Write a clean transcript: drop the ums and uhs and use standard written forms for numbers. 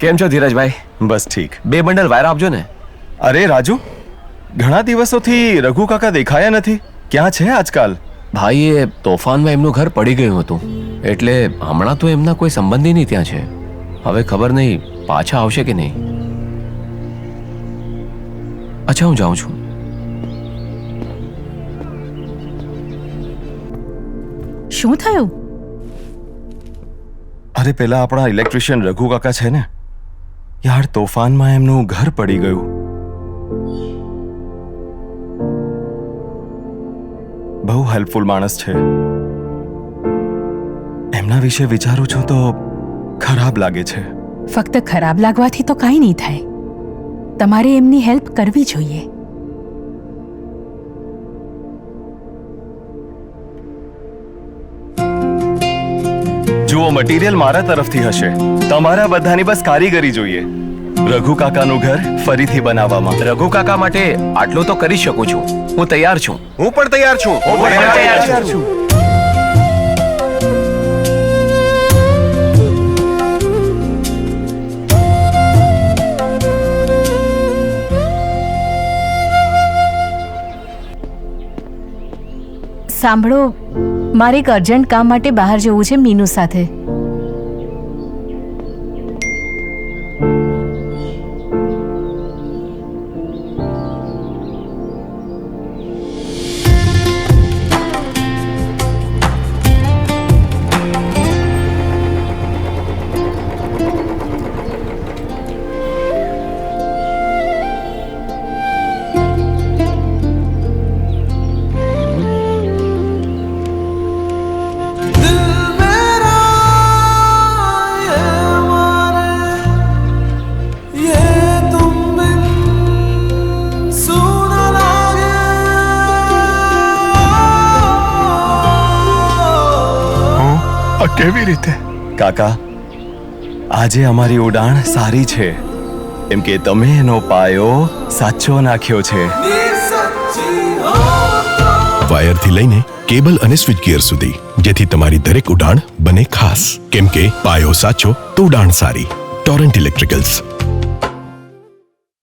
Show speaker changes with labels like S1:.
S1: કેમ છો ધીરજભાઈ?
S2: બસ ઠીક.
S1: 2 બંડલ વાયર આપજો ને.
S2: અરે રાજુ, ઘણા દિવસોથી રઘુ કાકા દેખાયા નથી. ક્યાં છે આજકાલ?
S1: ભાઈ એ તોફાનમાં એમનું ઘર પડી ગયું હતું, એટલે હમણાં તો એમના કોઈ સંબંધીની ત્યાં છે. હવે ખબર નહીં પાછા આવશે કે નહીં. અચ્છા, હું જાઉં છું.
S3: શું થયું?
S2: અરે પેલા આપણા ઇલેક્ટ્રિશિયન રઘુ કાકા છે ને યાર, તોફાનમાં એમનું ઘર પડી ગયું. બહુ હેલ્પફુલ માણસ છે. એમના વિશે વિચારું છું તો ખરાબ લાગે છે.
S3: ફક્ત ખરાબ લાગવાથી તો કાંઈ નહીં થાય. તમારે એમની હેલ્પ કરવી જોઈએ.
S2: જુઓ, મટીરિયલ મારા તરફથી હશે. તમારા બધાની બસ કારીગરી જોઈએ રઘુ કાકાનું ઘર ફરીથી બનાવવામાં.
S1: રઘુ કાકા માટે આટલું તો કરી શકું છું. હું તૈયાર છું.
S4: હું પણ તૈયાર છું.
S3: સાંભળો, મારે એક અર્જન્ટ કામ માટે બહાર જવું છે મીનુ સાથે.
S4: કેવી રીતે?
S2: કાકા, આજે અમારી ઉડાણ સારી છે એમ કે તમે એનો પાયો સાચો નાખ્યો છે.
S5: વાયરથી લઈને કેબલ અને સ્વિચ ગિયર સુધી, જેથી તમારી દરેક ઉડાણ બને ખાસ. કેમ કે પાયો સાચો તો ઉડાણ સારી. Torrent electricals.